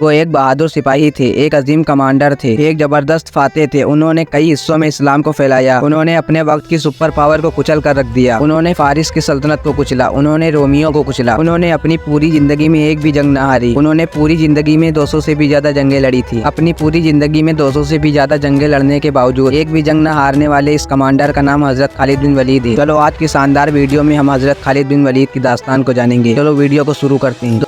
वो एक बहादुर सिपाही थे, एक अजीम कमांडर थे, एक जबरदस्त फातेह थे। उन्होंने कई हिस्सों में इस्लाम को फैलाया। उन्होंने अपने वक्त की सुपर पावर को कुचल कर रख दिया। उन्होंने फारिस की सल्तनत को कुचला। उन्होंने रोमियो को कुचला। उन्होंने अपनी पूरी जिंदगी में एक भी जंग न हारी। उन्होंने पूरी जिंदगी में 200 से भी ज्यादा जंगें लड़ी थी। अपनी पूरी जिंदगी में 200 से भी ज्यादा जंगें लड़ने के बावजूद एक भी जंग न हारने वाले इस कमांडर का नाम हजरत खालिद बिन वलीद है। चलो आज की शानदार वीडियो में हम हजरत खालिद बिन वलीद की दास्तान को जानेंगे। चलो वीडियो को शुरू करते हैं।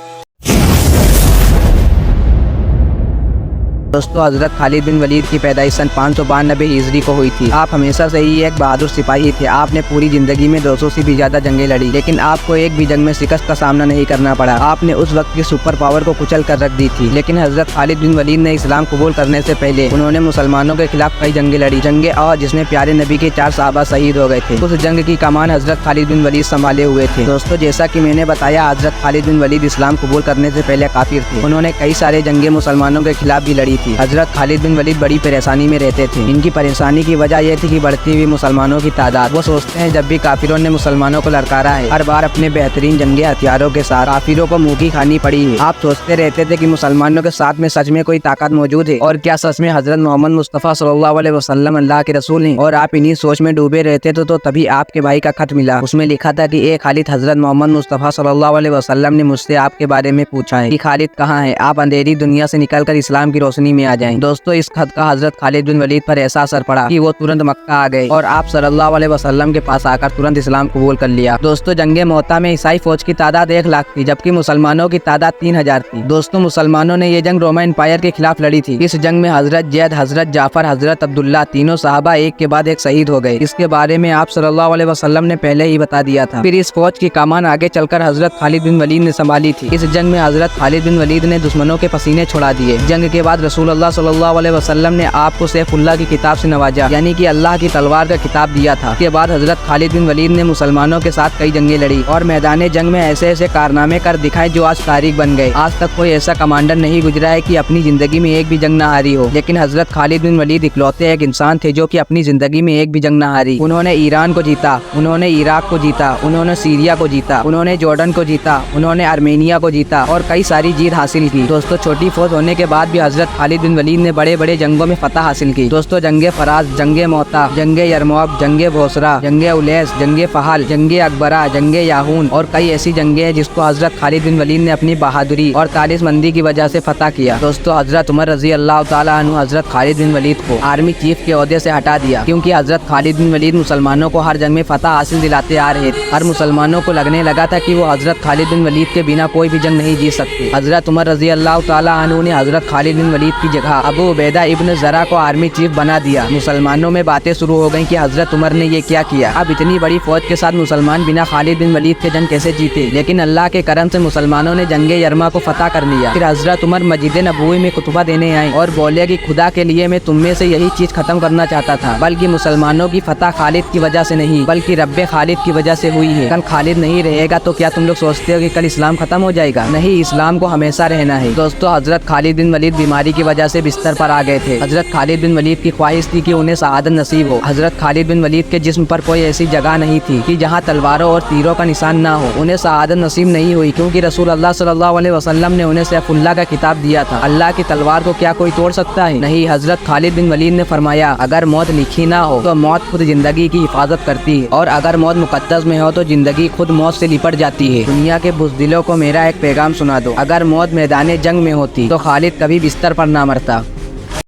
दोस्तों, हजरत खालिद बिन वलीद की पैदाइश सन 592 हिजरी को हुई थी। आप हमेशा से ही एक बहादुर सिपाही थे। आपने पूरी जिंदगी में 200 से भी ज्यादा जंगें लड़ी, लेकिन आपको एक भी जंग में शिकस्त का सामना नहीं करना पड़ा। आपने उस वक्त की सुपर पावर को कुचल कर रख दी थी। लेकिन हजरत खालिद बिन वलीद ने इस्लाम कबूल करने से पहले उन्होंने मुसलमानों के खिलाफ कई जंगें लड़ी। जंगे और जिसमें प्यारे नबी के 4 सहाबा शहीद हो गए थे। उस जंग की कमान हजरत खालिद बिन वलीद संभाले हुए थे। दोस्तों, जैसा की मैंने बताया, हजरत खालिद बिन वलीद इस्लाम कबूल करने से पहले काफिर थे। उन्होंने कई सारे जंगे मुसलमानों के खिलाफ भी लड़ी थी। हजरत खालिद बिन वलीद बड़ी परेशानी में रहते थे। इनकी परेशानी की वजह यह थी कि बढ़ती हुई मुसलमानों की तादाद। वो सोचते हैं जब भी काफिरों ने मुसलमानों को ललकारा है, हर बार अपने बेहतरीन जंगी हथियारों के साथ काफिरों को मुंह की खानी पड़ी है। आप सोचते रहते थे कि मुसलमानों के साथ में सच में कोई ताकत मौजूद है, और क्या सच में हजरत मोहम्मद मुस्तफा सल्लल्लाहु अलैहि वसल्लम अल्लाह के रसूल हैं। और आप इन्हीं सोच में डूबे रहते थे तो तभी आपके भाई का खत मिला। उसमें लिखा था कि ए खालिद, हजरत मोहम्मद मुस्तफा सल्लल्लाहु अलैहि वसल्लम ने मुझसे आपके बारे में पूछा है कि खालिद कहाँ है, आप अंधेरी दुनिया से निकलकर इस्लाम की रोशनी में आ जाएं। दोस्तों, इस खत का हजरत खालिद बिन वलीद पर ऐसा असर पड़ा कि वो तुरंत मक्का आ गए और आप सल्लल्लाहु अलैहि वसल्लम के पास आकर तुरंत इस्लाम कबूल कर लिया। दोस्तों, जंगे मोहता में ईसाई फौज की तादाद 1 लाख थी, जबकि मुसलमानों की तादाद 3000 थी। दोस्तों, मुसलमानों ने ये जंग रोमन एम्पायर के खिलाफ लड़ी थी। इस जंग में हजरत जैद, हजरत जाफर, हजरत अब्दुल्ला, तीनों साहबा एक के बाद एक शहीद हो गए। इसके बारे में आप सल्लल्लाहु अलैहि वसल्लम ने पहले ही बता दिया था। फिर इस फौज की कमान आगे चलकर हजरत खालिद बिन वलीद ने संभाली थी। इस जंग में हजरत खालिद बिन वलीद ने दुश्मनों के पसीने छुड़ा दिए। जंग के बाद रसूलुल्लाह सल्लल्लाहु अलैहि वसल्लम ने आपको सैफुल्लाह की किताब से नवाजा, यानी कि अल्लाह की तलवार का किताब दिया था। इसके बाद हजरत खालिद बिन वलीद ने मुसलमानों के साथ कई जंगें लड़ी और मैदान जंग में ऐसे ऐसे कारनामे कर दिखाए जो आज तारीख बन गए। आज तक कोई ऐसा कमांडर नहीं गुजरा है कि अपनी जिंदगी में एक भी जंग न हारी हो, लेकिन हजरत खालिद बिन वलीद इकलौते एक इंसान थे जो कि अपनी जिंदगी में एक भी जंग न हारी। उन्होंने ईरान को जीता, उन्होंने इराक को जीता, उन्होंने सीरिया को जीता, उन्होंने जॉर्डन को जीता, उन्होंने आर्मेनिया को जीता और कई सारी जीत हासिल की। दोस्तों, छोटी फौज होने के बाद भी हजरत खालिद बिन वलीद ने बड़े बड़े जंगों में फतह हासिल की। दोस्तों, जंगे फराज, जंगे मोहता, जंगे यरमौक, जंगे भोसरा, जंगे उलैस, जंगे फहाल, जंगे अकबरा, जंगे याहून और कई ऐसी जंगे हैं जिसको हजरत खालिद बिन वलीद ने अपनी बहादुरी और तालिसमंदी की वजह से फतह किया। दोस्तों, हजरत उमर रजी अल्लाह ताला अन्हु हजरत खालिद बिन वलीद को आर्मी चीफ के ओहदे से हटा दिया, क्योंकि हजरत खालिद बिन वलीद मुसलमानों को हर जंग में फतह हासिल दिलाते आ रहे थे। हर मुसलमानों को लगने लगा था कि वो हजरत खालिद बिन वलीद के बिना कोई भी जंग नहीं जीत सकते। हजरत उमर रजी अल्लाह ताला अन्हु ने हजरत खालिद बिन वलीद की जगह अबू उबैदा इब्न जरा को आर्मी चीफ बना दिया। मुसलमानों में बातें शुरू हो गईं कि हजरत उमर ने ये क्या किया। अब इतनी बड़ी फौज के साथ मुसलमान बिना खालिद बिन वलीद के जंग कैसे जीते, लेकिन अल्लाह के करम से मुसलमानों ने जंगे यरमा को फतह कर लिया। फिर हजरत उमर मस्जिद नबवी में खुतबा देने आए और बोले कि खुदा के लिए मैं तुम में से यही चीज खत्म करना चाहता था, बल्कि मुसलमानों की फतह खालिद की वजह से नहीं बल्कि रब्बे खालिद की वजह से हुई है। कल खालिद नहीं रहेगा तो क्या तुम लोग सोचते हो कि कल इस्लाम खत्म हो जाएगा? नहीं, इस्लाम को हमेशा रहना है। दोस्तों, हजरत खालिद बिन वलीद बीमारी की वजह से बिस्तर पर आ गए थे। हजरत खालिद बिन वलीद की ख्वाहिश थी कि उन्हें शहादत नसीब हो। हजरत खालिद बिन वलीद के जिस्म पर कोई ऐसी जगह नहीं थी कि जहां तलवारों और तीरों का निशान ना हो। उन्हें शहादत नसीब नहीं हुई क्योंकि रसूल अल्लाह सल्लल्लाहु अलैहि वसल्लम ने उन्हें सैफुल्लाह का किताब दिया था। अल्लाह की तलवार को क्या कोई तोड़ सकता है? नहीं। हजरत खालिद बिन वलीद ने फरमाया, अगर मौत लिखी ना हो तो मौत खुद जिंदगी की हिफाजत करती है, और अगर मौत मुकद्दस में हो तो जिंदगी खुद मौत से लिपट जाती है। दुनिया के बुज़दिलों को मेरा एक पैगाम सुना दो, अगर मौत मैदान जंग में होती तो खालिद कभी बिस्तर पर ना मरता।